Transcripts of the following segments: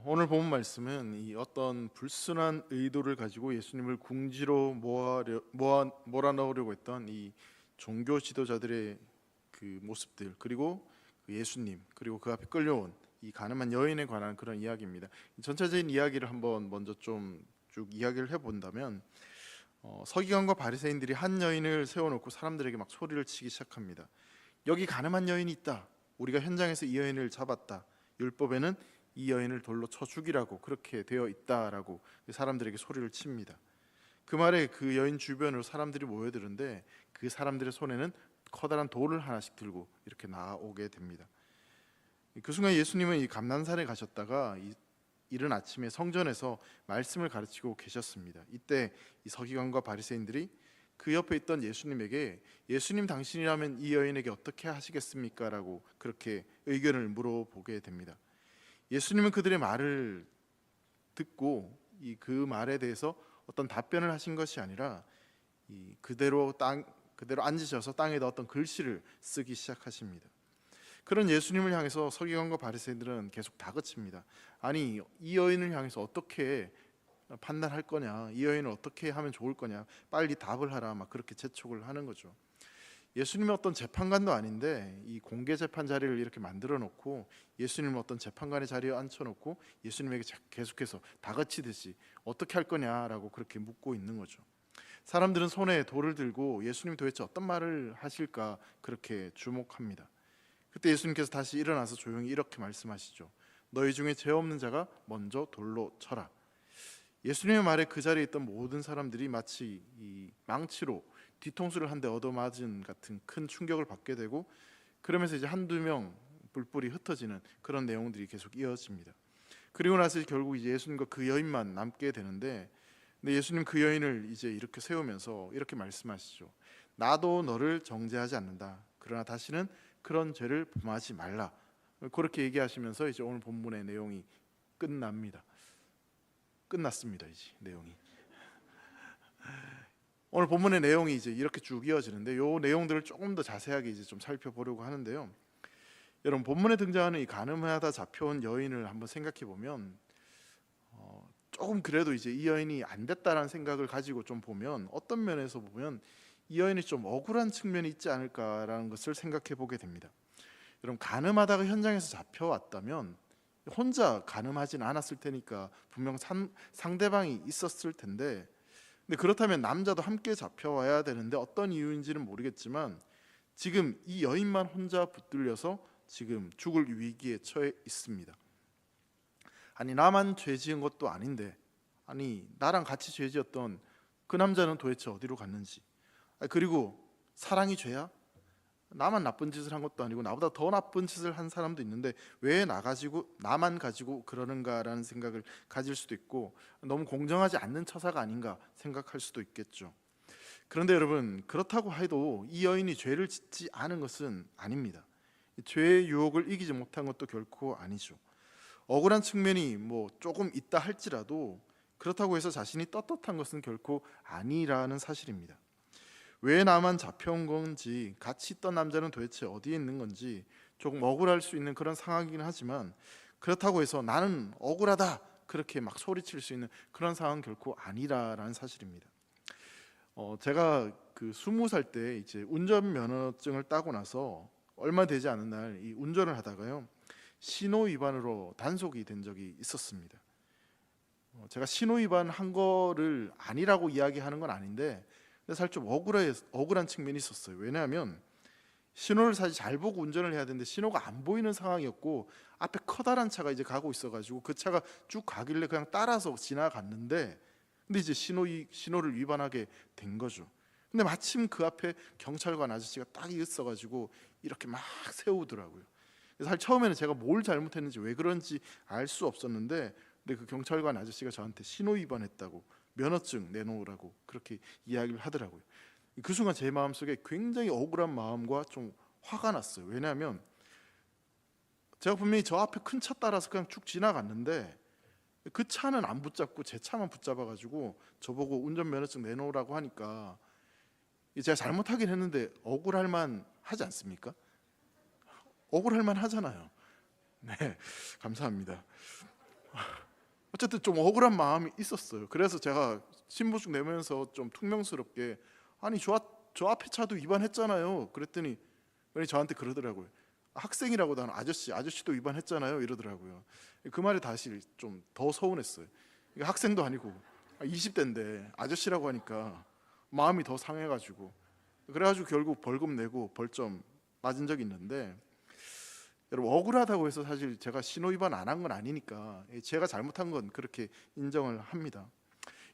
오늘 본 말씀은 이 어떤 불순한 의도를 가지고 예수님을 궁지로 몰아넣으려고 했던 이 종교 지도자들의 그 모습들, 그리고 그 예수님, 그리고 그 앞에 끌려온 이 가늠한 여인에 관한 그런 이야기입니다. 전체적인 이야기를 한번 먼저 좀 쭉 이야기를 해본다면, 서기관과 바리새인들이 한 여인을 세워놓고 사람들에게 막 소리를 치기 시작합니다. 여기 가늠한 여인이 있다. 우리가 현장에서 이 여인을 잡았다. 율법에는 이 여인을 돌로 쳐 죽이라고 그렇게 되어 있다라고 사람들에게 소리를 칩니다. 그 말에 그 여인 주변으로 사람들이 모여드는데, 그 사람들의 손에는 커다란 돌을 하나씩 들고 이렇게 나오게 됩니다. 그 순간 예수님은 이 감난산에 가셨다가 이른 아침에 성전에서 말씀을 가르치고 계셨습니다. 이때 이 서기관과 바리새인들이 그 옆에 있던 예수님에게, 예수님 당신이라면 이 여인에게 어떻게 하시겠습니까? 라고 그렇게 의견을 물어보게 됩니다. 예수님은 그들의 말을 듣고 그 말에 대해서 어떤 답변을 하신 것이 아니라 그대로 앉으셔서 땅에다 어떤 글씨를 쓰기 시작하십니다. 그런 예수님을 향해서 서기관과 바리새인들은 계속 다그칩니다. 아니, 이 여인을 향해서 어떻게 판단할 거냐, 이 여인을 어떻게 하면 좋을 거냐, 빨리 답을 하라, 막 그렇게 재촉을 하는 거죠. 예수님은 어떤 재판관도 아닌데 이 공개 재판 자리를 이렇게 만들어 놓고, 예수님을 어떤 재판관의 자리에 앉혀 놓고 예수님에게 계속해서 다그치듯이 어떻게 할 거냐라고 그렇게 묻고 있는 거죠. 사람들은 손에 돌을 들고 예수님 도대체 어떤 말을 하실까 그렇게 주목합니다. 그때 예수님께서 다시 일어나서 조용히 이렇게 말씀하시죠. 너희 중에 죄 없는 자가 먼저 돌로 쳐라. 예수님의 말에 그 자리에 있던 모든 사람들이 마치 이 망치로 뒤통수를 한 대 얻어맞은 같은 큰 충격을 받게 되고, 그러면서 이제 한두 명 뿔뿔이 흩어지는 그런 내용들이 계속 이어집니다. 그리고 나서 결국 이제 예수님과 그 여인만 남게 되는데, 근데 예수님 그 여인을 이제 이렇게 세우면서 이렇게 말씀하시죠. 나도 너를 정죄하지 않는다. 그러나 다시는 그런 죄를 범하지 말라. 그렇게 얘기하시면서 이제 오늘 본문의 내용이 끝났습니다. 이제 내용이. 오늘 본문의 내용이 이제 이렇게 쭉 이어지는데, 이 내용들을 조금 더 자세하게 이제 좀 살펴보려고 하는데요. 여러분, 본문에 등장하는 이 가늠하다 잡혀온 여인을 한번 생각해 보면, 조금 그래도 이제 이 여인이 안 됐다라는 생각을 가지고 좀 보면, 어떤 면에서 보면 이 여인이 좀 억울한 측면이 있지 않을까라는 것을 생각해 보게 됩니다. 여러분, 가늠하다가 현장에서 잡혀왔다면 혼자 가늠하진 않았을 테니까 분명 상대방이 있었을 텐데, 근데 그렇다면 남자도 함께 잡혀와야 되는데 어떤 이유인지는 모르겠지만 지금 이 여인만 혼자 붙들려서 지금 죽을 위기에 처해 있습니다. 아니, 나만 죄 지은 것도 아닌데, 아니 나랑 같이 죄 지었던 그 남자는 도대체 어디로 갔는지, 그리고 사랑이 죄야? 나만 나쁜 짓을 한 것도 아니고 나보다 더 나쁜 짓을 한 사람도 있는데 왜 나만 가지고 그러는가라는 생각을 가질 수도 있고, 너무 공정하지 않는 처사가 아닌가 생각할 수도 있겠죠. 그런데 여러분, 그렇다고 해도 이 여인이 죄를 짓지 않은 것은 아닙니다. 죄의 유혹을 이기지 못한 것도 결코 아니죠. 억울한 측면이 뭐 조금 있다 할지라도 그렇다고 해서 자신이 떳떳한 것은 결코 아니라는 사실입니다. 왜 나만 잡혀온 건지, 같이 있던 남자는 도대체 어디에 있는 건지 조금 억울할 수 있는 그런 상황이긴 하지만, 그렇다고 해서 나는 억울하다 그렇게 막 소리칠 수 있는 그런 상황은 결코 아니라는 사실입니다. 제가 그 20살 때 이제 운전면허증을 따고 나서 얼마 되지 않은 날 이 운전을 하다가요, 신호 위반으로 단속이 된 적이 있었습니다. 제가 신호 위반한 거를 아니라고 이야기하는 건 아닌데, 근데 사실 좀 억울한 측면이 있었어요. 왜냐하면 신호를 사실 잘 보고 운전을 해야 되는데 신호가 안 보이는 상황이었고, 앞에 커다란 차가 이제 가고 있어가지고 그 차가 쭉 가길래 그냥 따라서 지나갔는데, 근데 이제 신호를 위반하게 된 거죠. 근데 마침 그 앞에 경찰관 아저씨가 딱 있어가지고 이렇게 막 세우더라고요. 사실 처음에는 제가 뭘 잘못했는지 왜 그런지 알 수 없었는데, 근데 그 경찰관 아저씨가 저한테 신호 위반했다고 면허증 내놓으라고 그렇게 이야기를 하더라고요. 그 순간 제 마음속에 굉장히 억울한 마음과 좀 화가 났어요. 왜냐하면 제가 분명히 저 앞에 큰 차 따라서 그냥 쭉 지나갔는데 그 차는 안 붙잡고 제 차만 붙잡아가지고 저보고 운전면허증 내놓으라고 하니까, 제가 잘못하긴 했는데 억울할 만 하지 않습니까? 억울할 만 하잖아요. 네, 감사합니다. 어쨌든 좀 억울한 마음이 있었어요. 그래서 제가 신분증 내면서 좀 퉁명스럽게 아니 저 앞에 차도 위반했잖아요. 그랬더니 저한테 그러더라고요. 학생이라고 나는 아저씨도 위반했잖아요. 이러더라고요. 그 말이 다시 좀 더 서운했어요. 이게 학생도 아니고 20대인데 아저씨라고 하니까 마음이 더 상해가지고 그래가지고 결국 벌금 내고 벌점 맞은 적이 있는데 여러분 억울하다고 해서 사실 제가 신호 위반 안 한 건 아니니까 제가 잘못한 건 그렇게 인정을 합니다.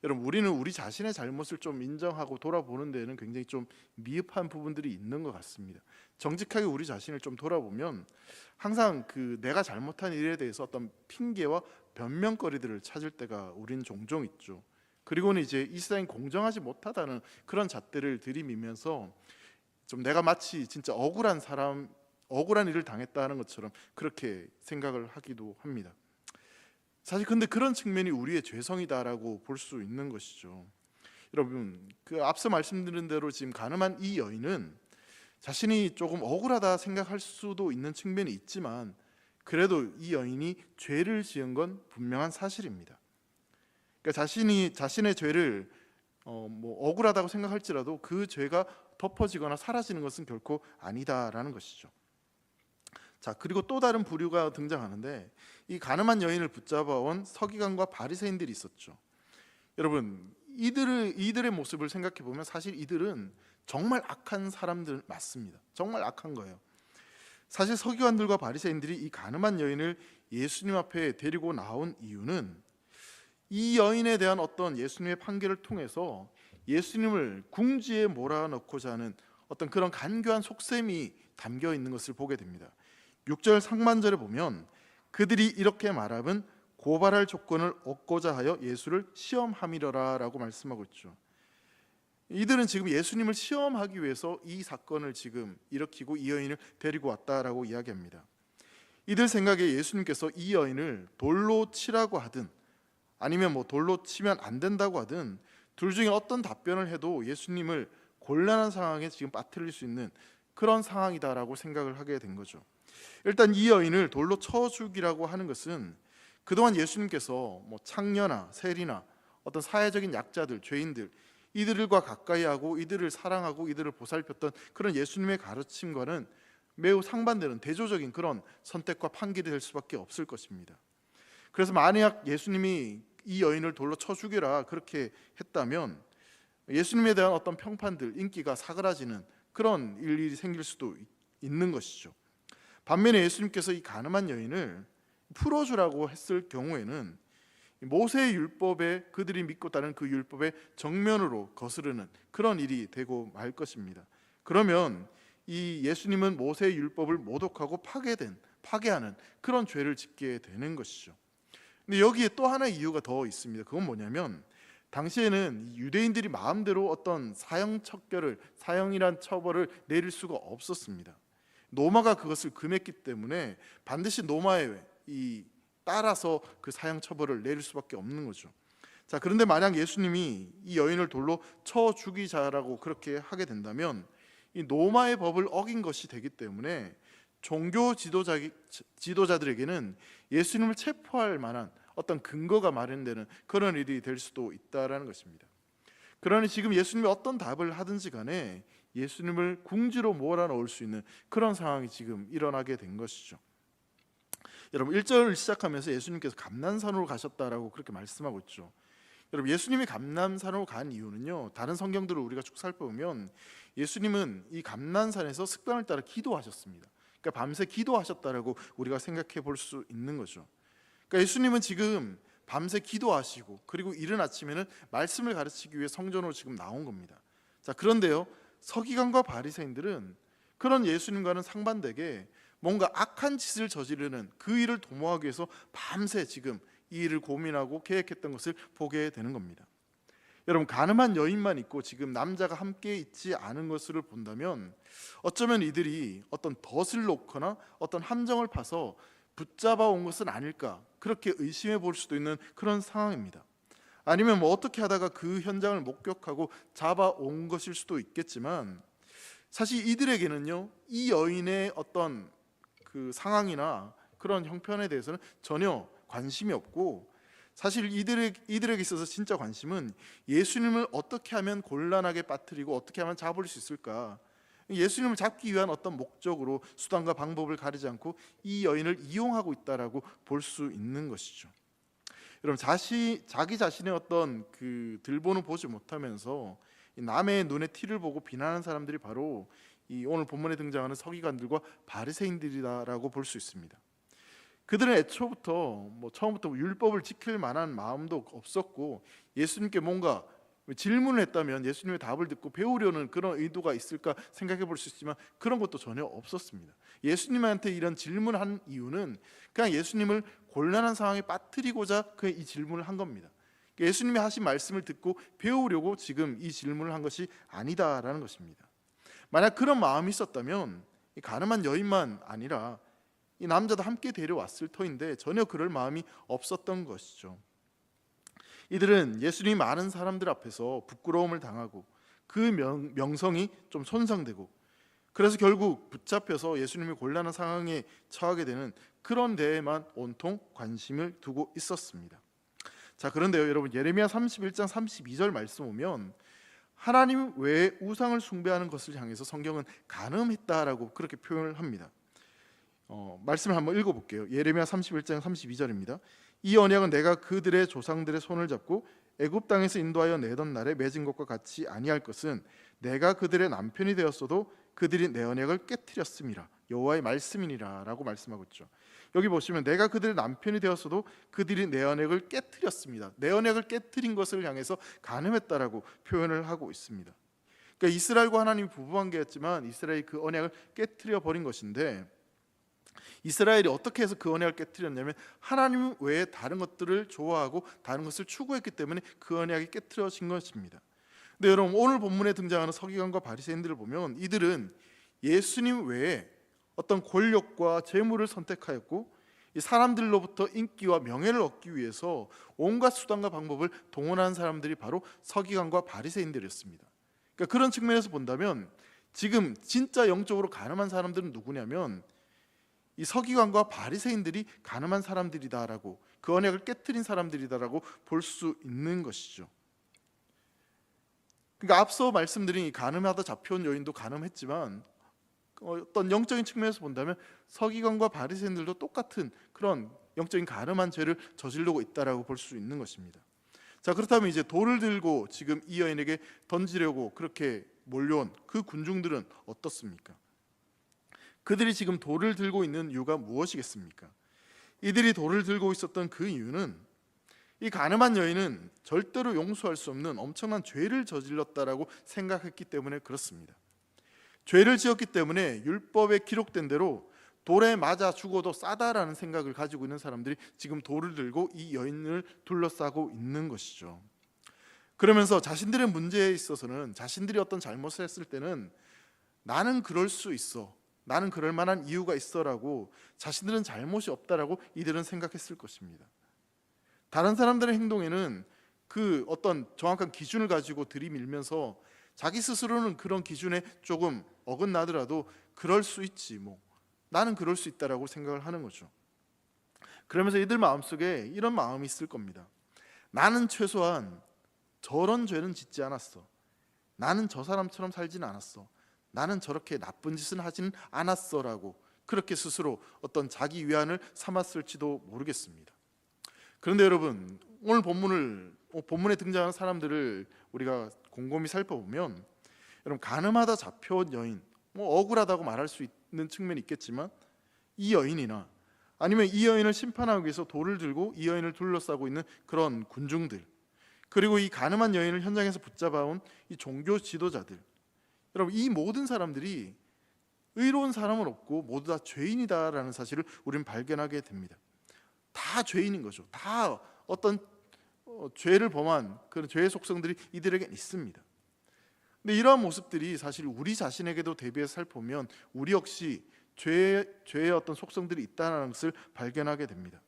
여러분 우리는 우리 자신의 잘못을 좀 인정하고 돌아보는 데에는 굉장히 좀 미흡한 부분들이 있는 것 같습니다. 정직하게 우리 자신을 좀 돌아보면 항상 그 내가 잘못한 일에 대해서 어떤 핑계와 변명거리들을 찾을 때가 우리는 종종 있죠. 그리고는 이제 이 세상이 공정하지 못하다는 그런 잣대를 들이미면서 좀 내가 마치 진짜 억울한 일을 당했다는 것처럼 그렇게 생각을 하기도 합니다. 사실 근데 그런 측면이 우리의 죄성이다라고 볼 수 있는 것이죠. 여러분 그 앞서 말씀드린 대로 지금 가늠한 이 여인은 자신이 조금 억울하다 생각할 수도 있는 측면이 있지만 그래도 이 여인이 죄를 지은 건 분명한 사실입니다. 그러니까 자신의 죄를 뭐 억울하다고 생각할지라도 그 죄가 덮어지거나 사라지는 것은 결코 아니다라는 것이죠. 자, 그리고 또 다른 부류가 등장하는데 이 가늠한 여인을 붙잡아온 서기관과 바리새인들이 있었죠. 여러분 이들의 모습을 생각해 보면 사실 이들은 정말 악한 사람들 맞습니다. 정말 악한 거예요. 사실 서기관들과 바리새인들이 이 가늠한 여인을 예수님 앞에 데리고 나온 이유는 이 여인에 대한 어떤 예수님의 판결을 통해서 예수님을 궁지에 몰아넣고자 하는 어떤 그런 간교한 속셈이 담겨 있는 것을 보게 됩니다. 6절 상반절에 보면 그들이 이렇게 말함은 고발할 조건을 얻고자 하여 예수를 시험함이러라라고 말씀하고 있죠. 이들은 지금 예수님을 시험하기 위해서 이 사건을 지금 일으키고 이 여인을 데리고 왔다라고 이야기합니다. 이들 생각에 예수님께서 이 여인을 돌로 치라고 하든 아니면 뭐 돌로 치면 안 된다고 하든 둘 중에 어떤 답변을 해도 예수님을 곤란한 상황에 지금 빠뜨릴 수 있는 그런 상황이다라고 생각을 하게 된 거죠. 일단 이 여인을 돌로 쳐 죽이라고 하는 것은 그동안 예수님께서 뭐 창녀나 세리나 어떤 사회적인 약자들, 죄인들 이들과 가까이 하고 이들을 사랑하고 이들을 보살폈던 그런 예수님의 가르침과는 매우 상반되는 대조적인 그런 선택과 판결이 될 수밖에 없을 것입니다. 그래서 만약 예수님이 이 여인을 돌로 쳐 죽여라 그렇게 했다면 예수님에 대한 어떤 평판들, 인기가 사그라지는 그런 일이 생길 수도 있는 것이죠. 반면에 예수님께서 이 가늠한 여인을 풀어주라고 했을 경우에는 모세의 율법에 그들이 믿고 따른 그 율법에 정면으로 거스르는 그런 일이 되고 말 것입니다. 그러면 이 예수님은 모세의 율법을 모독하고 파괴하는 그런 죄를 짓게 되는 것이죠. 근데 여기에 또 하나의 이유가 더 있습니다. 그건 뭐냐면 당시에는 유대인들이 마음대로 어떤 사형이란 처벌을 내릴 수가 없었습니다. 로마가 그것을 금했기 때문에 반드시 로마에 따라서 그 사형 처벌을 내릴 수밖에 없는 거죠. 자, 그런데 만약 예수님이 이 여인을 돌로 쳐 죽이자라고 그렇게 하게 된다면 이 로마의 법을 어긴 것이 되기 때문에 종교 지도자들에게는 예수님을 체포할 만한 어떤 근거가 마련되는 그런 일이 될 수도 있다라는 것입니다. 그러니 지금 예수님이 어떤 답을 하든지 간에 예수님을 궁지로 몰아넣을 수 있는 그런 상황이 지금 일어나게 된 것이죠. 여러분 1절을 시작하면서 예수님께서 감난산으로 가셨다라고 그렇게 말씀하고 있죠. 여러분 예수님이 감난산으로 간 이유는요, 다른 성경들을 우리가 쭉 살펴보면 예수님은 이 감난산에서 습관을 따라 기도하셨습니다. 그러니까 밤새 기도하셨다라고 우리가 생각해 볼 수 있는 거죠. 그러니까 예수님은 지금 밤새 기도하시고 그리고 이른 아침에는 말씀을 가르치기 위해 성전으로 지금 나온 겁니다. 자, 그런데요 서기관과 바리새인들은 그런 예수님과는 상반되게 뭔가 악한 짓을 저지르는 그 일을 도모하기 위해서 밤새 지금 이 일을 고민하고 계획했던 것을 보게 되는 겁니다. 여러분 가늠한 여인만 있고 지금 남자가 함께 있지 않은 것을 본다면 어쩌면 이들이 어떤 덫을 놓거나 어떤 함정을 파서 붙잡아 온 것은 아닐까 그렇게 의심해 볼 수도 있는 그런 상황입니다. 아니면 뭐 어떻게 하다가 그 현장을 목격하고 잡아온 것일 수도 있겠지만 사실 이들에게는요 이 여인의 어떤 그 상황이나 그런 형편에 대해서는 전혀 관심이 없고, 사실 이들에게 있어서 진짜 관심은 예수님을 어떻게 하면 곤란하게 빠뜨리고 어떻게 하면 잡을 수 있을까, 예수님을 잡기 위한 어떤 목적으로 수단과 방법을 가리지 않고 이 여인을 이용하고 있다라고 볼 수 있는 것이죠. 여러분, 자기 자신의 어떤 그 들보는 보지 못하면서 남의 눈에 티를 보고 비난하는 사람들이 바로 이 오늘 본문에 등장하는 서기관들과 바리새인들이다라고 볼 수 있습니다. 그들은 애초부터 처음부터 율법을 지킬 만한 마음도 없었고, 예수님께 뭔가 질문을 했다면 예수님의 답을 듣고 배우려는 그런 의도가 있을까 생각해 볼 수 있지만 그런 것도 전혀 없었습니다. 예수님한테 이런 질문한 이유는 그냥 예수님을 곤란한 상황에 빠뜨리고자 이 질문을 한 겁니다. 예수님이 하신 말씀을 듣고 배우려고 지금 이 질문을 한 것이 아니다라는 것입니다. 만약 그런 마음이 있었다면 이 가늠한 여인만 아니라 이 남자도 함께 데려왔을 터인데 전혀 그럴 마음이 없었던 것이죠. 이들은 예수님이 많은 사람들 앞에서 부끄러움을 당하고 그 명성이 좀 손상되고, 그래서 결국 붙잡혀서 예수님이 곤란한 상황에 처하게 되는 그런 데에만 온통 관심을 두고 있었습니다. 자, 그런데요 여러분, 예레미야 31장 32절 말씀 보면 하나님 외에 우상을 숭배하는 것을 향해서 성경은 간음했다라고 그렇게 표현을 합니다. 말씀을 한번 읽어볼게요. 예레미야 31장 32절입니다. 이 언약은 내가 그들의 조상들의 손을 잡고 애굽 땅에서 인도하여 내던 날에 맺은 것과 같이 아니할 것은 내가 그들의 남편이 되었어도 그들이 내 언약을 깨트렸음이라, 여호와의 말씀이니라라고 말씀하고 있죠. 여기 보시면 내가 그들의 남편이 되었어도 그들이 내 언약을 깨트렸습니다. 내 언약을 깨트린 것을 향해서 간음했다라고 표현을 하고 있습니다. 그러니까 이스라엘과 하나님이 부부관계였지만 이스라엘이 그 언약을 깨트려 버린 것인데, 이스라엘이 어떻게 해서 그 언약을 깨트렸냐면 하나님 외에 다른 것들을 좋아하고 다른 것을 추구했기 때문에 그 언약이 깨트려진 것입니다. 근데 여러분, 오늘 본문에 등장하는 서기관과 바리새인들을 보면 이들은 예수님 외에 어떤 권력과 재물을 선택하였고, 이 사람들로부터 인기와 명예를 얻기 위해서 온갖 수단과 방법을 동원한 사람들이 바로 서기관과 바리새인들이었습니다. 그러니까 그런 측면에서 본다면 지금 진짜 영적으로 가늠한 사람들은 누구냐면 이 서기관과 바리새인들이 가늠한 사람들이다라고, 그 언약을 깨트린 사람들이다라고 볼 수 있는 것이죠. 그러니까 앞서 말씀드린 이 간음하다 잡혀온 여인도 간음했지만 어떤 영적인 측면에서 본다면 서기관과 바리새인들도 똑같은 그런 영적인 간음한 죄를 저지르고 있다라고 볼 수 있는 것입니다. 자, 그렇다면 이제 돌을 들고 지금 이 여인에게 던지려고 그렇게 몰려온 그 군중들은 어떻습니까? 그들이 지금 돌을 들고 있는 이유가 무엇이겠습니까? 이들이 돌을 들고 있었던 그 이유는 이 간음한 여인은 절대로 용서할 수 없는 엄청난 죄를 저질렀다라고 생각했기 때문에 그렇습니다. 죄를 지었기 때문에 율법에 기록된 대로 돌에 맞아 죽어도 싸다라는 생각을 가지고 있는 사람들이 지금 돌을 들고 이 여인을 둘러싸고 있는 것이죠. 그러면서 자신들의 문제에 있어서는, 자신들이 어떤 잘못을 했을 때는 나는 그럴 수 있어, 나는 그럴 만한 이유가 있어라고 자신들은 잘못이 없다라고 이들은 생각했을 것입니다. 다른 사람들의 행동에는 그 어떤 정확한 기준을 가지고 들이밀면서 자기 스스로는 그런 기준에 조금 어긋나더라도 그럴 수 있지, 나는 그럴 수 있다라고 생각을 하는 거죠. 그러면서 이들 마음속에 이런 마음이 있을 겁니다. 나는 최소한 저런 죄는 짓지 않았어, 나는 저 사람처럼 살지는 않았어, 나는 저렇게 나쁜 짓은 하지는 않았어라고 그렇게 스스로 어떤 자기 위안을 삼았을지도 모르겠습니다. 그런데 여러분, 오늘 본문에 등장하는 사람들을 우리가 곰곰이 살펴보면, 여러분, 간음하다 잡혀온 여인, 억울하다고 말할 수 있는 측면이 있겠지만 이 여인이나 아니면 이 여인을 심판하기 위해서 돌을 들고 이 여인을 둘러싸고 있는 그런 군중들, 그리고 이 간음한 여인을 현장에서 붙잡아온 이 종교 지도자들, 여러분, 이 모든 사람들이 의로운 사람은 없고 모두 다 죄인이다라는 사실을 우리는 발견하게 됩니다. 다 죄인인 거죠. 다 어떤 죄를 범한 그런 죄의 속성들이 이들에게 있습니다. 근데 이러한 모습들이 사실 우리 자신에게도 대비해서 살펴보면 우리 역시 죄의 어떤 속성들이 있다는 것을 발견하게 됩니다.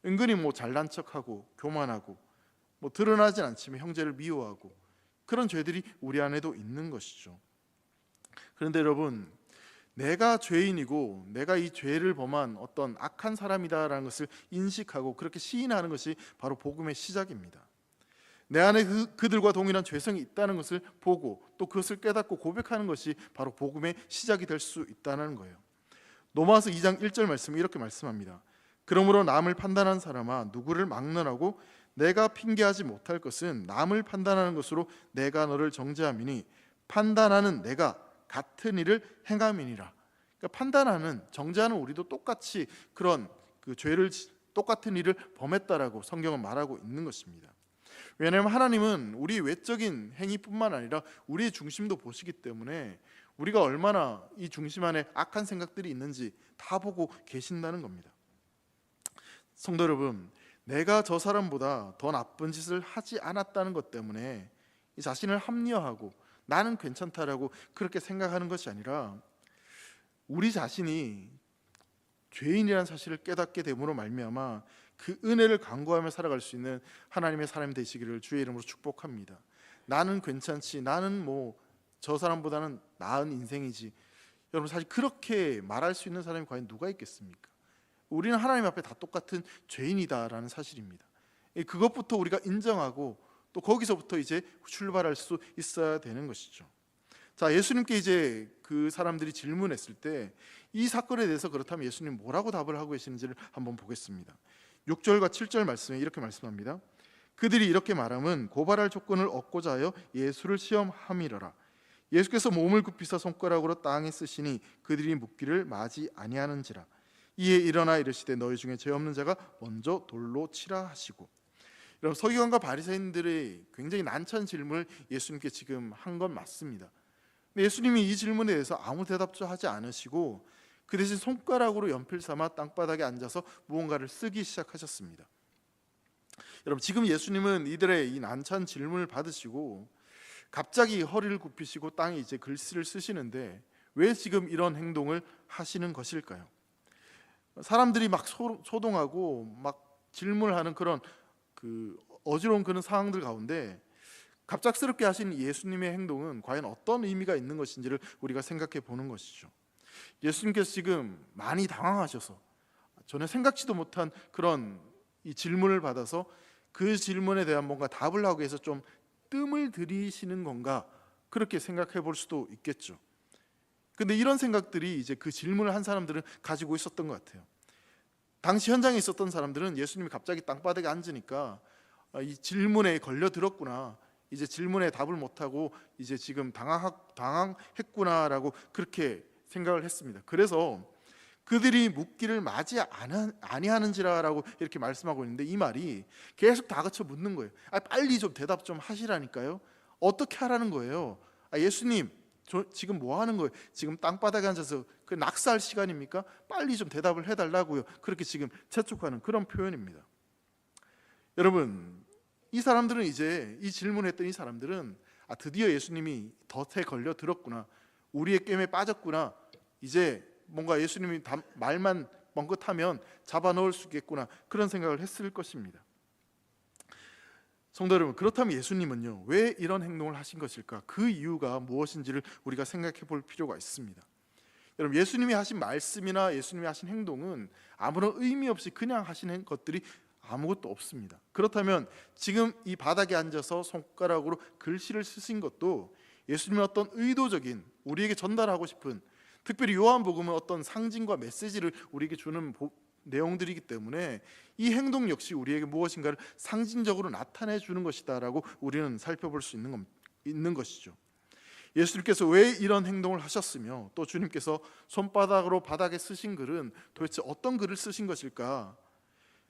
은근히 잘난 척하고 교만하고 드러나진 않지만 형제를 미워하고 그런 죄들이 우리 안에도 있는 것이죠. 그런데 여러분, 내가 죄인이고 내가 이 죄를 범한 어떤 악한 사람이다라는 것을 인식하고 그렇게 시인하는 것이 바로 복음의 시작입니다. 내 안에 그들과 동일한 죄성이 있다는 것을 보고 또 그것을 깨닫고 고백하는 것이 바로 복음의 시작이 될 수 있다는 거예요. 로마서 2장 1절 말씀이 이렇게 말씀합니다. 그러므로 남을 판단한 사람아 누구를 막론하고 내가 핑계하지 못할 것은 남을 판단하는 것으로 내가 너를 정죄함이니 판단하는 내가 같은 일을 행함이니라. 그러니까 판단하는, 정죄하는 우리도 똑같이 그런 그 죄를 똑같은 일을 범했다라고 성경은 말하고 있는 것입니다. 왜냐하면 하나님은 우리 외적인 행위뿐만 아니라 우리의 중심도 보시기 때문에 우리가 얼마나 이 중심 안에 악한 생각들이 있는지 다 보고 계신다는 겁니다. 성도 여러분, 내가 저 사람보다 더 나쁜 짓을 하지 않았다는 것 때문에 이 자신을 합리화하고 나는 괜찮다라고 그렇게 생각하는 것이 아니라 우리 자신이 죄인이라는 사실을 깨닫게 됨으로 말미암아 그 은혜를 간구하며 살아갈 수 있는 하나님의 사람이 되시기를 주의 이름으로 축복합니다. 나는 괜찮지, 나는 뭐 저 사람보다는 나은 인생이지. 여러분, 사실 그렇게 말할 수 있는 사람이 과연 누가 있겠습니까? 우리는 하나님 앞에 다 똑같은 죄인이다라는 사실입니다. 그것부터 우리가 인정하고 또 거기서부터 이제 출발할 수 있어야 되는 것이죠. 자, 예수님께 이제 그 사람들이 질문했을 때 이 사건에 대해서 그렇다면 예수님 뭐라고 답을 하고 계시는지를 한번 보겠습니다. 6절과 7절 말씀에 이렇게 말씀합니다. 그들이 이렇게 말함은 고발할 조건을 얻고자 하여 예수를 시험함이러라. 예수께서 몸을 굽히사 손가락으로 땅에 쓰시니 그들이 묻기를 마지 아니하는지라. 이에 일어나 이르시되 너희 중에 죄 없는 자가 먼저 돌로 치라 하시고. 여러분, 서기관과 바리새인들의 굉장히 난처한 질문을 예수님께 지금 한 건 맞습니다. 근데 예수님이 이 질문에 대해서 아무 대답도 하지 않으시고 그 대신 손가락으로 연필 삼아 땅바닥에 앉아서 무언가를 쓰기 시작하셨습니다. 여러분, 지금 예수님은 이들의 이 난처한 질문을 받으시고 갑자기 허리를 굽히시고 땅에 이제 글씨를 쓰시는데 왜 지금 이런 행동을 하시는 것일까요? 사람들이 막 소동하고 막 질문을 하는 그런 그 어지러운 그런 상황들 가운데 갑작스럽게 하신 예수님의 행동은 과연 어떤 의미가 있는 것인지를 우리가 생각해 보는 것이죠. 예수님께서 지금 많이 당황하셔서 전혀 생각지도 못한 그런 이 질문을 받아서 그 질문에 대한 뭔가 답을 하기 위해서 좀 뜸을 들이시는 건가, 그렇게 생각해 볼 수도 있겠죠. 근데 이런 생각들이 이제 그 질문을 한 사람들은 가지고 있었던 것 같아요. 당시 현장에 있었던 사람들은 예수님이 갑자기 땅바닥에 앉으니까 이 질문에 걸려 들었구나, 이제 질문에 답을 못하고 이제 지금 당황했구나라고 그렇게 생각을 했습니다. 그래서 그들이 묻기를 마지 아니하는지라라고 이렇게 말씀하고 있는데 이 말이 계속 다그쳐 묻는 거예요. 빨리 좀 대답 좀 하시라니까요. 어떻게 하라는 거예요? 예수님, 지금 뭐 하는 거예요? 지금 땅바닥에 앉아서 그 낙서할 시간입니까? 빨리 좀 대답을 해달라고요. 그렇게 지금 재촉하는 그런 표현입니다. 여러분, 이 사람들은 이제 이 질문했던 이 사람들은 드디어 예수님이 덫에 걸려 들었구나, 우리의 게임에 빠졌구나, 이제 뭔가 예수님이 말만 뻥긋하면 잡아 넣을 수 있겠구나, 그런 생각을 했을 것입니다. 성도 여러분, 그렇다면 예수님은요 왜 이런 행동을 하신 것일까? 그 이유가 무엇인지를 우리가 생각해 볼 필요가 있습니다. 여러분, 예수님이 하신 말씀이나 예수님이 하신 행동은 아무런 의미 없이 그냥 하시는 것들이 아무것도 없습니다. 그렇다면 지금 이 바닥에 앉아서 손가락으로 글씨를 쓰신 것도 예수님의 어떤 의도적인, 우리에게 전달하고 싶은, 특별히 요한복음은 어떤 상징과 메시지를 우리에게 주는 내용들이기 때문에 이 행동 역시 우리에게 무엇인가를 상징적으로 나타내 주는 것이다라고 우리는 살펴볼 수 있는 것이죠. 예수님께서 왜 이런 행동을 하셨으며 또 주님께서 손바닥으로 바닥에 쓰신 글은 도대체 어떤 글을 쓰신 것일까?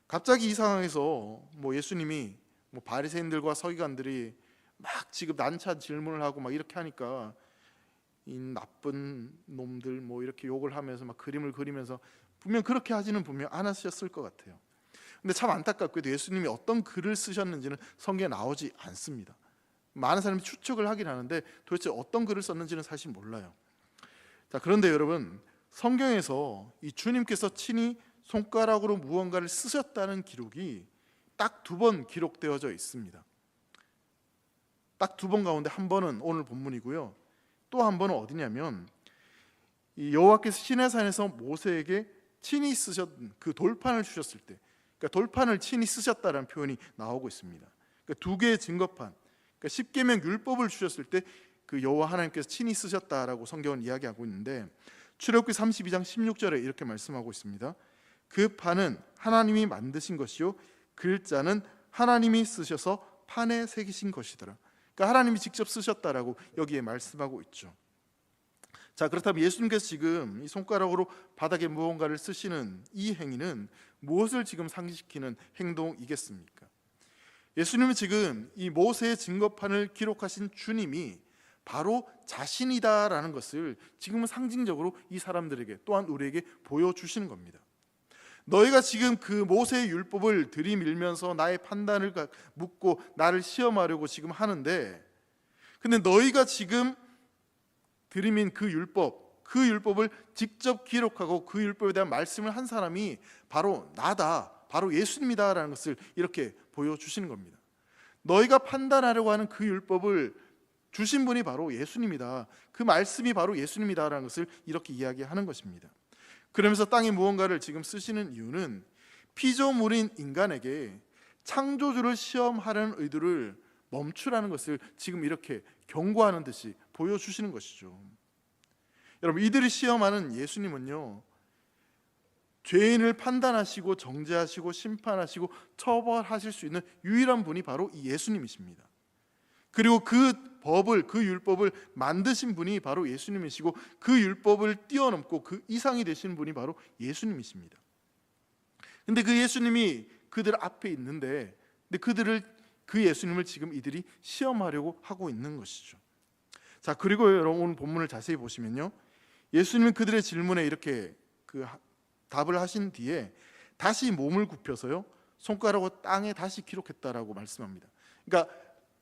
갑자기 이 상황에서 예수님이 바리새인들과 서기관들이 막 지금 난처한 질문을 하고 막 이렇게 하니까 이 나쁜 놈들 이렇게 욕을 하면서 막 그림을 그리면서 분명 그렇게 하지는 분명 안 하셨을 것 같아요. 근데 참 안타깝게도 예수님이 어떤 글을 쓰셨는지는 성경에 나오지 않습니다. 많은 사람이 추측을 하긴 하는데 도대체 어떤 글을 썼는지는 사실 몰라요. 자, 그런데 여러분, 성경에서 이 주님께서 친히 손가락으로 무언가를 쓰셨다는 기록이 딱 2번 기록되어져 있습니다. 딱 2번 가운데 한 번은 오늘 본문이고요. 또 한 번은 어디냐면 이 여호와께서 시내산에서 모세에게 친히 쓰셨던 그 돌판을 주셨을 때, 그러니까 돌판을 친히 쓰셨다라는 표현이 나오고 있습니다. 그러니까 두 개의 증거판, 그러니까 십계명 율법을 주셨을 때 그 여호와 하나님께서 친히 쓰셨다라고 성경은 이야기하고 있는데, 출애굽기 32장 16절에 이렇게 말씀하고 있습니다. 그 판은 하나님이 만드신 것이요 글자는 하나님이 쓰셔서 판에 새기신 것이더라. 그러니까 하나님이 직접 쓰셨다라고 여기에 말씀하고 있죠. 자, 그렇다면 예수님께서 지금 이 손가락으로 바닥에 무언가를 쓰시는 이 행위는 무엇을 지금 상기시키는 행동이겠습니까? 예수님은 지금 이 모세의 증거판을 기록하신 주님이 바로 자신이다라는 것을 지금은 상징적으로 이 사람들에게, 또한 우리에게 보여주시는 겁니다. 너희가 지금 그 모세의 율법을 들이밀면서 나의 판단을 묻고 나를 시험하려고 지금 하는데, 근데 너희가 지금 들이민 그 율법을 직접 기록하고 그 율법에 대한 말씀을 한 사람이 바로 나다, 바로 예수님이다라는 것을 이렇게 보여주시는 겁니다. 너희가 판단하려고 하는 그 율법을 주신 분이 바로 예수님이다, 그 말씀이 바로 예수님이다라는 것을 이렇게 이야기하는 것입니다. 그러면서 땅에 무언가를 지금 쓰시는 이유는 피조물인 인간에게 창조주를 시험하려는 의도를 멈추라는 것을 지금 이렇게 경고하는 듯이 보여주시는 것이죠. 여러분, 이들이 시험하는 예수님은요, 죄인을 판단하시고 정죄하시고 심판하시고 처벌하실 수 있는 유일한 분이 바로 이 예수님이십니다. 그리고 그 법을, 그 율법을 만드신 분이 바로 예수님이시고, 그 율법을 뛰어넘고 그 이상이 되신 분이 바로 예수님이십니다. 근데 그 예수님이 그들 앞에 있는데, 근데 그 예수님을 지금 이들이 시험하려고 하고 있는 것이죠. 자, 그리고 여러분 오늘 본문을 자세히 보시면요, 예수님은 그들의 질문에 이렇게 답을 하신 뒤에 다시 몸을 굽혀서요, 손가락으로 땅에 다시 기록했다라고 말씀합니다. 그러니까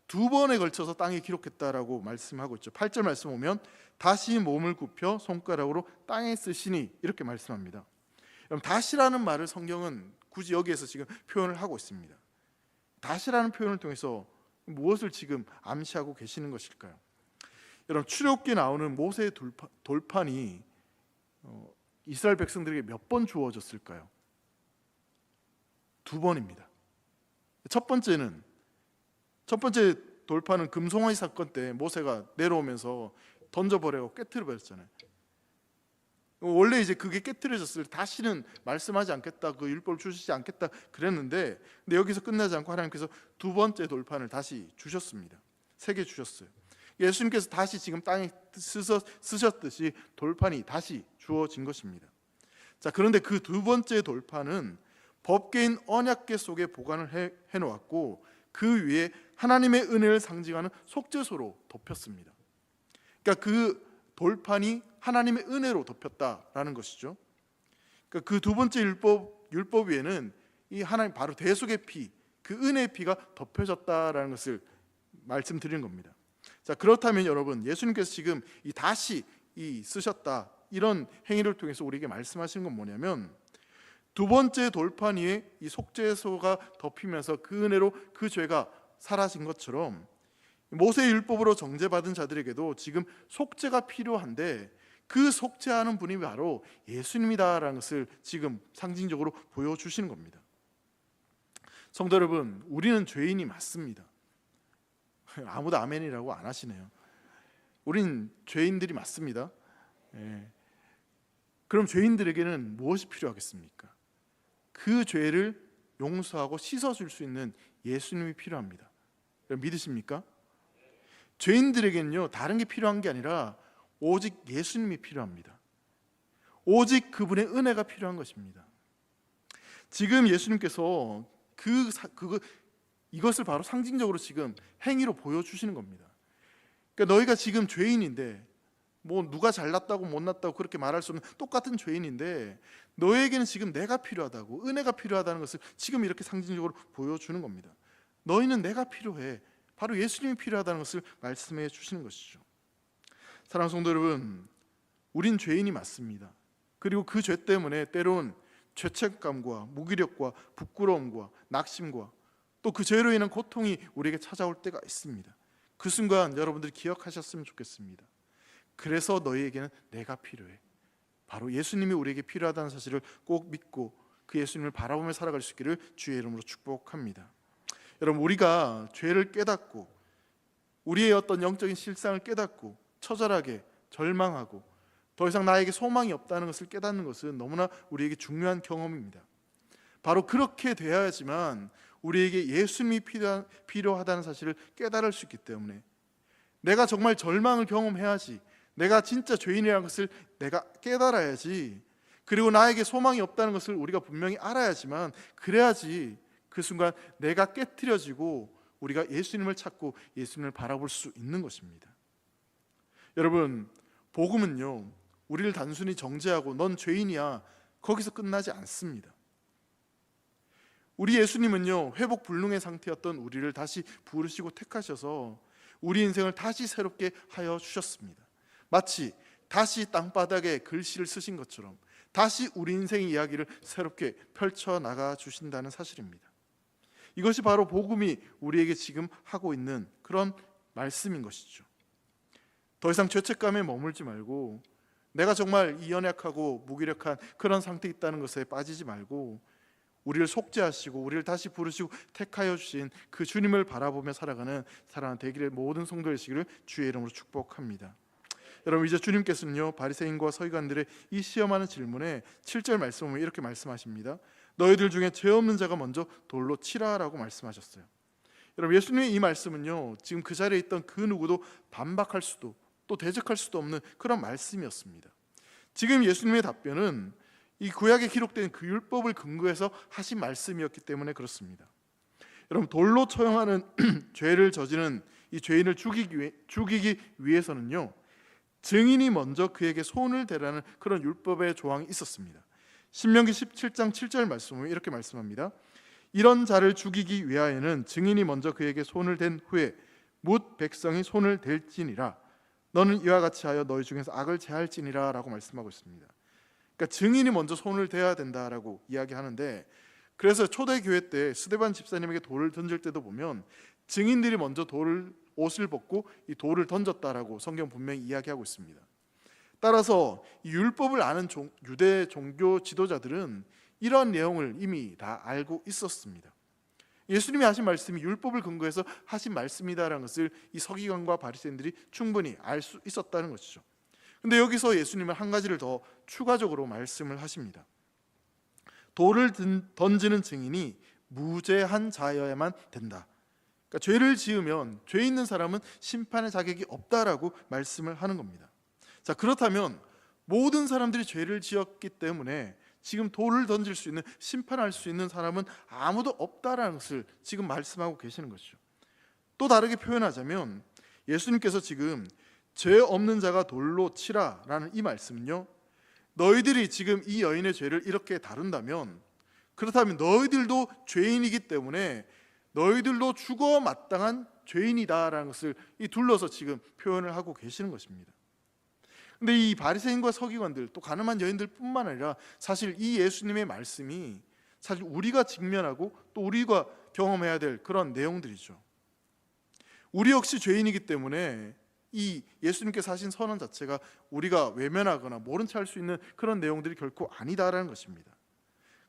두 번에 걸쳐서 땅에 기록했다라고 말씀하고 있죠. 8절 말씀 보면 다시 몸을 굽혀 손가락으로 땅에 쓰시니 이렇게 말씀합니다. 여러분, 다시라는 말을 성경은 굳이 여기에서 지금 표현을 하고 있습니다. 다시라는 표현을 통해서 무엇을 지금 암시하고 계시는 것일까요? 여러분, 출애굽기에 나오는 모세의 돌판이 이스라엘 백성들에게 몇 번 주어졌을까요? 두 번입니다. 첫 번째 돌판은 금송아지 사건 때 모세가 내려오면서 던져버리고 깨트려버렸잖아요. 원래 이제 그게 깨트려졌을 때 다시는 말씀하지 않겠다, 그 율법을 주시지 않겠다 그랬는데, 근데 여기서 끝나지 않고 하나님께서 두 번째 돌판을 다시 주셨습니다. 3개 주셨어요. 예수님께서 다시 지금 땅에 쓰셨듯이 돌판이 다시 주어진 것입니다. 자, 그런데 그 두 번째 돌판은 법궤인 언약궤 속에 보관을 해놓았고, 그 위에 하나님의 은혜를 상징하는 속죄소로 덮였습니다. 그러니까 그 돌판이 하나님의 은혜로 덮였다라는 것이죠. 그러니까 그 두 번째 율법 위에는 이 하나님 바로 대속의 피, 그 은혜의 피가 덮여졌다라는 것을 말씀드리는 겁니다. 자, 그렇다면 여러분, 예수님께서 지금 이 다시 쓰셨다, 이런 행위를 통해서 우리에게 말씀하시는 건 뭐냐면, 두 번째 돌판 위에 이 속죄소가 덮이면서 그 은혜로 그 죄가 사라진 것처럼 모세의 율법으로 정죄받은 자들에게도 지금 속죄가 필요한데, 그 속죄하는 분이 바로 예수님이다라는 것을 지금 상징적으로 보여주시는 겁니다. 성도 여러분, 우리는 죄인이 맞습니다. 아무도 아멘이라고 안 하시네요. 우린 죄인들이 맞습니다. 그럼 죄인들에게는 무엇이 필요하겠습니까? 그 죄를 용서하고 씻어줄 수 있는 예수님이 필요합니다. 믿으십니까? 죄인들에게는요, 다른 게 필요한 게 아니라 오직 예수님이 필요합니다. 오직 그분의 은혜가 필요한 것입니다. 지금 예수님께서 이것을 바로 상징적으로 지금 행위로 보여주시는 겁니다. 그러니까 너희가 지금 죄인인데, 뭐 누가 잘났다고 못났다고 그렇게 말할 수 없는 똑같은 죄인인데, 너에게는 지금 내가 필요하다고, 은혜가 필요하다는 것을 지금 이렇게 상징적으로 보여주는 겁니다. 너희는 내가 필요해, 바로 예수님이 필요하다는 것을 말씀해 주시는 것이죠. 사랑하는 성도 여러분, 우린 죄인이 맞습니다. 그리고 그 죄 때문에 때론 죄책감과 무기력과 부끄러움과 낙심과 또 그 죄로 인한 고통이 우리에게 찾아올 때가 있습니다. 그 순간 여러분들이 기억하셨으면 좋겠습니다. 그래서 너희에게는 내가 필요해, 바로 예수님이 우리에게 필요하다는 사실을 꼭 믿고 그 예수님을 바라보며 살아갈 수 있기를 주의 이름으로 축복합니다. 여러분, 우리가 죄를 깨닫고 우리의 어떤 영적인 실상을 깨닫고 처절하게 절망하고 더 이상 나에게 소망이 없다는 것을 깨닫는 것은 너무나 우리에게 중요한 경험입니다. 바로 그렇게 되어야지만 우리에게 예수님이 필요하다는 사실을 깨달을 수 있기 때문에, 내가 정말 절망을 경험해야지, 내가 진짜 죄인이라는 것을 내가 깨달아야지, 그리고 나에게 소망이 없다는 것을 우리가 분명히 알아야지만, 그래야지 그 순간 내가 깨트려지고 우리가 예수님을 찾고 예수님을 바라볼 수 있는 것입니다. 여러분, 복음은요, 우리를 단순히 정죄하고 넌 죄인이야 거기서 끝나지 않습니다. 우리 예수님은요, 회복 불능의 상태였던 우리를 다시 부르시고 택하셔서 우리 인생을 다시 새롭게 하여 주셨습니다. 마치 다시 땅바닥에 글씨를 쓰신 것처럼 다시 우리 인생의 이야기를 새롭게 펼쳐나가 주신다는 사실입니다. 이것이 바로 복음이 우리에게 지금 하고 있는 그런 말씀인 것이죠. 더 이상 죄책감에 머물지 말고, 내가 정말 이 연약하고 무기력한 그런 상태에 있다는 것에 빠지지 말고, 우리를 속죄하시고 우리를 다시 부르시고 택하여 주신 그 주님을 바라보며 살아가는 사랑하는 대길의 모든 성도 되시기를 주의 이름으로 축복합니다. 여러분, 이제 주님께서는요, 바리새인과 서기관들의 이 시험하는 질문에 7절 말씀 보면 이렇게 말씀하십니다. 너희들 중에 죄 없는 자가 먼저 돌로 치라라고 말씀하셨어요. 여러분, 예수님의 이 말씀은요, 지금 그 자리에 있던 그 누구도 반박할 수도 또 대적할 수도 없는 그런 말씀이었습니다. 지금 예수님의 답변은 이 구약에 기록된 그 율법을 근거해서 하신 말씀이었기 때문에 그렇습니다. 여러분, 돌로 처형하는 죄를 저지른 이 죄인을 죽이기 위해서는요, 증인이 먼저 그에게 손을 대라는 그런 율법의 조항이 있었습니다. 신명기 17장 7절 말씀은 이렇게 말씀합니다. 이런 자를 죽이기 위하여는 증인이 먼저 그에게 손을 댄 후에 뭇 백성이 손을 댈지니라. 너는 이와 같이 하여 너희 중에서 악을 제할지니라 라고 말씀하고 있습니다. 그러니까 증인이 먼저 손을 대야 된다라고 이야기하는데, 그래서 초대교회 때 스데반 집사님에게 돌을 던질 때도 보면 증인들이 먼저 옷을 벗고 이 돌을 던졌다라고 성경 분명히 이야기하고 있습니다. 따라서 이 율법을 아는 유대 종교 지도자들은 이러한 내용을 이미 다 알고 있었습니다. 예수님이 하신 말씀이 율법을 근거해서 하신 말씀이다라는 것을 이 서기관과 바리새인들이 충분히 알 수 있었다는 것이죠. 근데 여기서 예수님은 한 가지를 더 추가적으로 말씀을 하십니다. 돌을 던지는 증인이 무죄한 자여야만 된다. 그러니까 죄를 지으면 죄 있는 사람은 심판의 자격이 없다라고 말씀을 하는 겁니다. 자, 그렇다면 모든 사람들이 죄를 지었기 때문에 지금 돌을 던질 수 있는, 심판할 수 있는 사람은 아무도 없다라는 것을 지금 말씀하고 계시는 것이죠. 또 다르게 표현하자면 예수님께서 지금 죄 없는 자가 돌로 치라라는 이 말씀은요, 너희들이 지금 이 여인의 죄를 이렇게 다룬다면, 그렇다면 너희들도 죄인이기 때문에 너희들도 죽어 마땅한 죄인이다라는 것을 이 둘러서 지금 표현을 하고 계시는 것입니다. 근데 이 바리새인과 서기관들, 또 가늠한 여인들 뿐만 아니라 사실 이 예수님의 말씀이 사실 우리가 직면하고 또 우리가 경험해야 될 그런 내용들이죠. 우리 역시 죄인이기 때문에 이 예수님께서 하신 선언 자체가 우리가 외면하거나 모른 체 할 수 있는 그런 내용들이 결코 아니다라는 것입니다.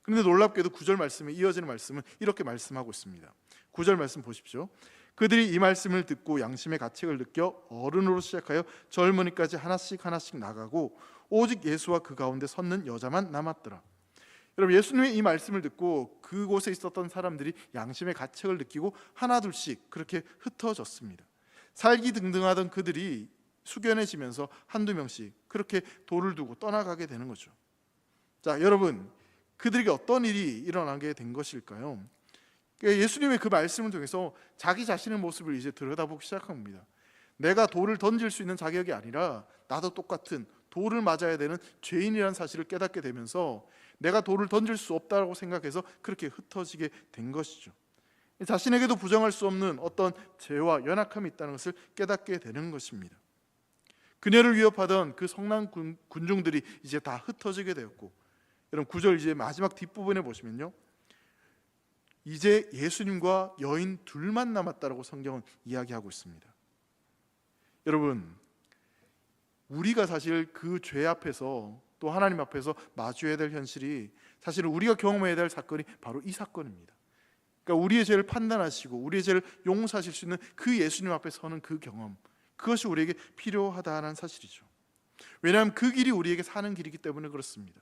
그런데 놀랍게도 9절 말씀에 이어지는 말씀은 이렇게 말씀하고 있습니다. 9절 말씀 보십시오. 그들이 이 말씀을 듣고 양심의 가책을 느껴 어른으로 시작하여 젊은이까지 하나씩 나가고 오직 예수와 그 가운데 섰는 여자만 남았더라. 여러분, 예수님의 이 말씀을 듣고 그곳에 있었던 사람들이 양심의 가책을 느끼고 하나둘씩 그렇게 흩어졌습니다. 살기 등등하던 그들이 숙연해지면서 한두 명씩 그렇게 돌을 두고 떠나가게 되는 거죠. 자, 여러분, 그들에게 어떤 일이 일어나게 된 것일까요? 예수님의 그 말씀을 통해서 자기 자신의 모습을 이제 들여다보기 시작합니다. 내가 돌을 던질 수 있는 자격이 아니라 나도 똑같은 돌을 맞아야 되는 죄인이라는 사실을 깨닫게 되면서 내가 돌을 던질 수 없다고 생각해서 그렇게 흩어지게 된 것이죠. 자신에게도 부정할 수 없는 어떤 죄와 연약함이 있다는 것을 깨닫게 되는 것입니다. 그녀를 위협하던 그 성난 군중들이 이제 다 흩어지게 되었고, 여러분 9절 이제 마지막 뒷부분에 보시면요, 이제 예수님과 여인 둘만 남았다라고 성경은 이야기하고 있습니다. 여러분, 우리가 사실 그 죄 앞에서 또 하나님 앞에서 마주해야 될 현실이 사실은 우리가 경험해야 될 사건이 바로 이 사건입니다. 그러니까 우리의 죄를 판단하시고 우리의 죄를 용서하실 수 있는 그 예수님 앞에 서는 그 경험, 그것이 우리에게 필요하다는 사실이죠. 왜냐하면 그 길이 우리에게 사는 길이기 때문에 그렇습니다.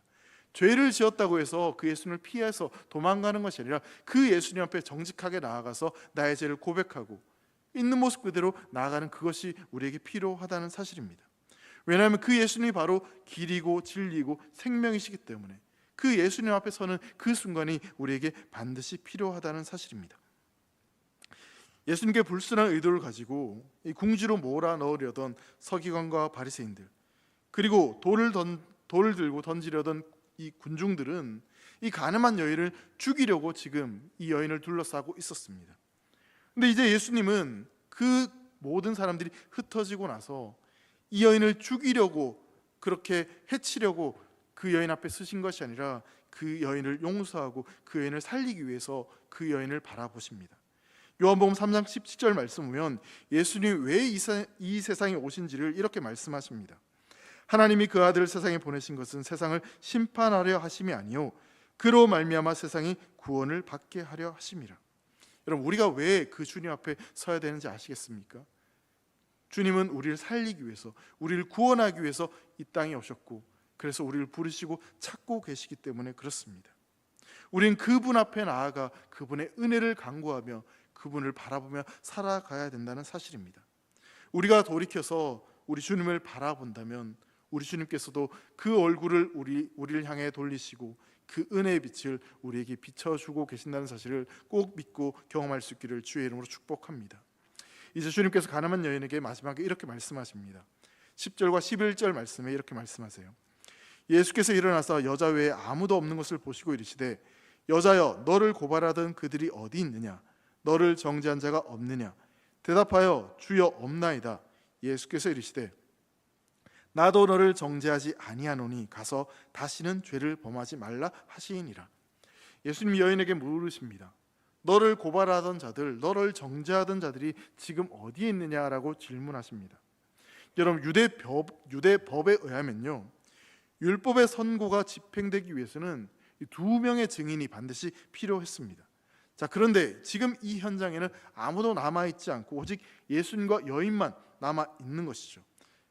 죄를 지었다고 해서 그 예수님을 피해서 도망가는 것이 아니라 그 예수님 앞에 정직하게 나아가서 나의 죄를 고백하고 있는 모습 그대로 나아가는 그것이 우리에게 필요하다는 사실입니다. 왜냐하면 그 예수님이 바로 길이고 진리고 생명이시기 때문에 그 예수님 앞에 서는 그 순간이 우리에게 반드시 필요하다는 사실입니다. 예수님께 불순한 의도를 가지고 이 궁지로 몰아넣으려던 서기관과 바리새인들, 그리고 돌을 들고 던지려던 이 군중들은 이 가늠한 여인을 죽이려고 지금 이 여인을 둘러싸고 있었습니다. 근데 이제 예수님은 그 모든 사람들이 흩어지고 나서 이 여인을 죽이려고, 그렇게 해치려고 그 여인 앞에 서신 것이 아니라 그 여인을 용서하고 그 여인을 살리기 위해서 그 여인을 바라보십니다. 요한복음 3장 17절 말씀 보면 예수님이 왜 이 세상에 오신지를 이렇게 말씀하십니다. 하나님이 그 아들을 세상에 보내신 것은 세상을 심판하려 하심이 아니요 그로 말미암아 세상이 구원을 받게 하려 하심이라. 여러분, 우리가 왜 그 주님 앞에 서야 되는지 아시겠습니까? 주님은 우리를 살리기 위해서, 우리를 구원하기 위해서 이 땅에 오셨고, 그래서 우리를 부르시고 찾고 계시기 때문에 그렇습니다. 우리는 그분 앞에 나아가 그분의 은혜를 간구하며 그분을 바라보며 살아가야 된다는 사실입니다. 우리가 돌이켜서 우리 주님을 바라본다면 우리 주님께서도 그 얼굴을 우리를 향해 돌리시고 그 은혜의 빛을 우리에게 비춰주고 계신다는 사실을 꼭 믿고 경험할 수 있기를 주의 이름으로 축복합니다. 이제 주님께서 가늠한 여인에게 마지막에 이렇게 말씀하십니다. 10절과 11절 말씀에 이렇게 말씀하세요. 예수께서 일어나서 여자 외에 아무도 없는 것을 보시고 이르시되 여자여, 너를 고발하던 그들이 어디 있느냐? 너를 정죄한 자가 없느냐? 대답하여 주여 없나이다. 예수께서 이르시되 나도 너를 정죄하지 아니하노니 가서 다시는 죄를 범하지 말라 하시니라. 예수님이 여인에게 물으십니다. 너를 고발하던 자들, 너를 정죄하던 자들이 지금 어디에 있느냐라고 질문하십니다. 여러분, 유대 법에 의하면요, 율법의 선고가 집행되기 위해서는 두 명의 증인이 반드시 필요했습니다. 자, 그런데 지금 이 현장에는 아무도 남아있지 않고 오직 예수님과 여인만 남아있는 것이죠.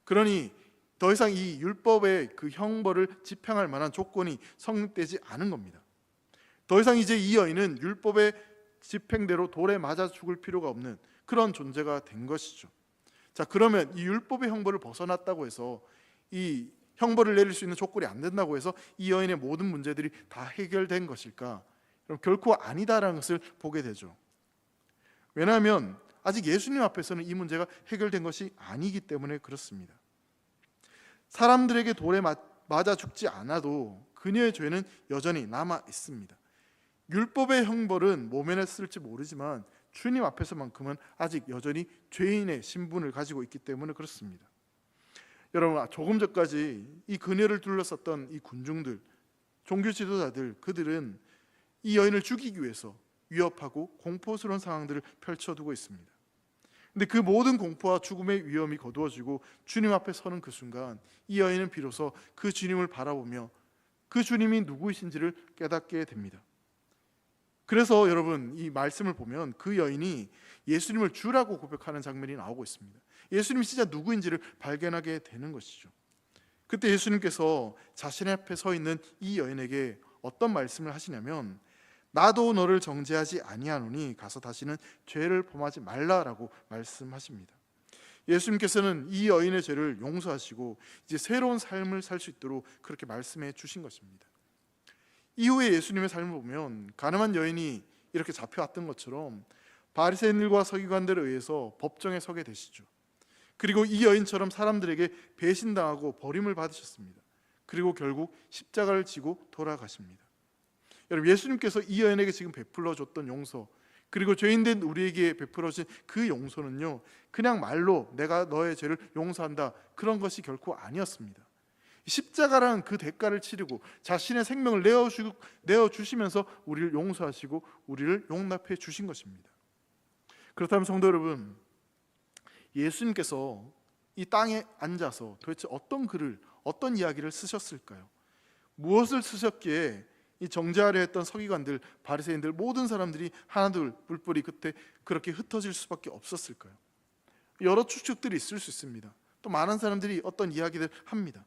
그러니 더 이상 이 율법의 그 형벌을 집행할 만한 조건이 성립되지 않은 겁니다. 더 이상 이제 이 여인은 율법의 집행대로 돌에 맞아 죽을 필요가 없는 그런 존재가 된 것이죠. 자, 그러면 이 율법의 형벌을 벗어났다고 해서 이 형벌을 내릴 수 있는 조건이 안 된다고 해서 이 여인의 모든 문제들이 다 해결된 것일까? 그럼 결코 아니다라는 것을 보게 되죠. 왜냐하면 아직 예수님 앞에서는 이 문제가 해결된 것이 아니기 때문에 그렇습니다. 사람들에게 돌에 맞아 죽지 않아도 그녀의 죄는 여전히 남아 있습니다. 율법의 형벌은 모면했을지 모르지만 주님 앞에서만큼은 아직 여전히 죄인의 신분을 가지고 있기 때문에 그렇습니다. 여러분, 조금 전까지 이 그녀를 둘러쌌던 이 군중들, 종교 지도자들, 그들은 이 여인을 죽이기 위해서 위협하고 공포스러운 상황들을 펼쳐두고 있습니다. 근데 그 모든 공포와 죽음의 위험이 거두어지고 주님 앞에 서는 그 순간 이 여인은 비로소 그 주님을 바라보며 그 주님이 누구이신지를 깨닫게 됩니다. 그래서 여러분, 이 말씀을 보면 그 여인이 예수님을 주라고 고백하는 장면이 나오고 있습니다. 예수님이 진짜 누구인지를 발견하게 되는 것이죠. 그때 예수님께서 자신 앞에 서 있는 이 여인에게 어떤 말씀을 하시냐면 나도 너를 정죄하지 아니하노니 가서 다시는 죄를 범하지 말라라고 말씀하십니다. 예수님께서는 이 여인의 죄를 용서하시고 이제 새로운 삶을 살 수 있도록 그렇게 말씀해 주신 것입니다. 이후에 예수님의 삶을 보면 가늠한 여인이 이렇게 잡혀왔던 것처럼 바리새인들과 서기관들에 의해서 법정에 서게 되시죠. 그리고 이 여인처럼 사람들에게 배신당하고 버림을 받으셨습니다. 그리고 결국 십자가를 지고 돌아가십니다. 여러분, 예수님께서 이 여인에게 지금 베풀어 줬던 용서, 그리고 죄인된 우리에게 베풀어 주신 그 용서는요, 그냥 말로 내가 너의 죄를 용서한다, 그런 것이 결코 아니었습니다. 십자가라는 그 대가를 치르고 자신의 생명을 내어주시면서 우리를 용서하시고 우리를 용납해 주신 것입니다. 그렇다면 성도 여러분, 예수님께서 이 땅에 앉아서 도대체 어떤 글을, 어떤 이야기를 쓰셨을까요? 무엇을 쓰셨기에 이 정죄하려 했던 서기관들, 바리새인들 모든 사람들이 하나둘 뿔뿔이 그때 그렇게 흩어질 수밖에 없었을까요? 여러 추측들이 있을 수 있습니다. 또 많은 사람들이 어떤 이야기들 합니다.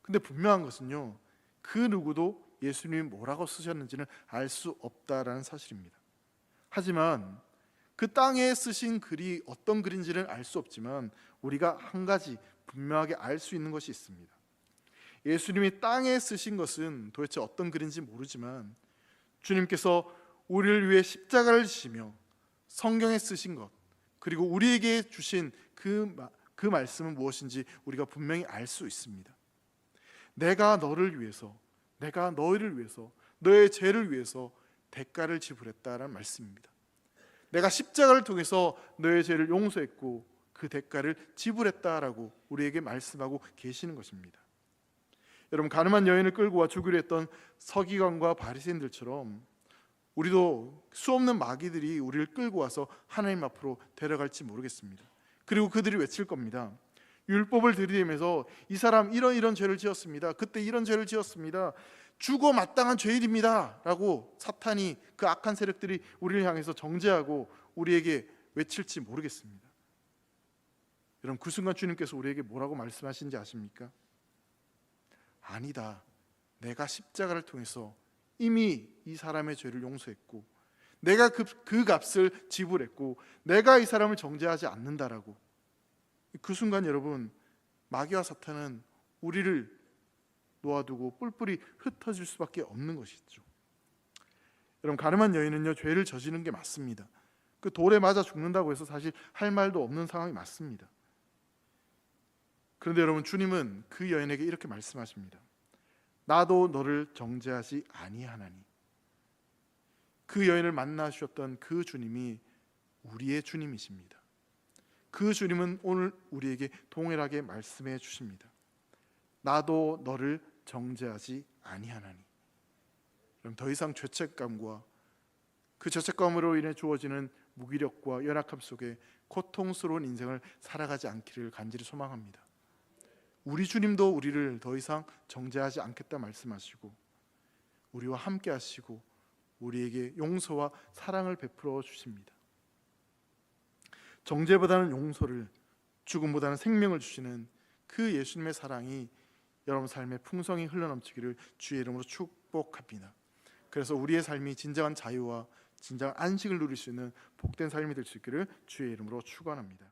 근데 분명한 것은요, 그 누구도 예수님이 뭐라고 쓰셨는지는 알 수 없다라는 사실입니다. 하지만 그 땅에 쓰신 글이 어떤 글인지는 알 수 없지만 우리가 한 가지 분명하게 알 수 있는 것이 있습니다. 예수님이 땅에 쓰신 것은 도대체 어떤 글인지 모르지만 주님께서 우리를 위해 십자가를 지시며 성경에 쓰신 것, 그리고 우리에게 주신 그 말씀은 무엇인지 우리가 분명히 알 수 있습니다. 내가 너를 위해서, 내가 너희를 위해서, 너의 죄를 위해서 대가를 지불했다라는 말씀입니다. 내가 십자가를 통해서 너의 죄를 용서했고 그 대가를 지불했다라고 우리에게 말씀하고 계시는 것입니다. 여러분, 가늠한 여인을 끌고 와 죽이려 했던 서기관과 바리새인들처럼 우리도 수없는 마귀들이 우리를 끌고 와서 하나님 앞으로 데려갈지 모르겠습니다. 그리고 그들이 외칠 겁니다. 율법을 들이대면서 이 사람 이런 죄를 지었습니다. 그때 이런 죄를 지었습니다. 죽어 마땅한 죄인입니다 라고 사탄이, 그 악한 세력들이 우리를 향해서 정죄하고 우리에게 외칠지 모르겠습니다. 여러분, 그 순간 주님께서 우리에게 뭐라고 말씀하시는지 아십니까? 아니다, 내가 십자가를 통해서 이미 이 사람의 죄를 용서했고 내가 그 값을 지불했고 내가 이 사람을 정죄하지 않는다라고. 그 순간 여러분, 마귀와 사탄은 우리를 놓아두고 뿔뿔이 흩어질 수밖에 없는 것이죠. 여러분, 가늠한 여인은요, 죄를 저지른 게 맞습니다. 그 돌에 맞아 죽는다고 해서 사실 할 말도 없는 상황이 맞습니다. 그런데 여러분, 주님은 그 여인에게 이렇게 말씀하십니다. 나도 너를 정죄하지 아니하나니. 그 여인을 만나주셨던 그 주님이 우리의 주님이십니다. 그 주님은 오늘 우리에게 동일하게 말씀해 주십니다. 나도 너를 정죄하지 아니하나니. 그럼 더 이상 죄책감과 그 죄책감으로 인해 주어지는 무기력과 연약함 속에 고통스러운 인생을 살아가지 않기를 간절히 소망합니다. 우리 주님도 우리를 더 이상 정죄하지 않겠다 말씀하시고 우리와 함께 하시고 우리에게 용서와 사랑을 베풀어 주십니다. 정죄보다는 용서를, 죽음보다는 생명을 주시는 그 예수님의 사랑이 여러분 삶에 풍성히 흘러넘치기를 주의 이름으로 축복합니다. 그래서 우리의 삶이 진정한 자유와 진정한 안식을 누릴 수 있는 복된 삶이 될 수 있기를 주의 이름으로 축원합니다.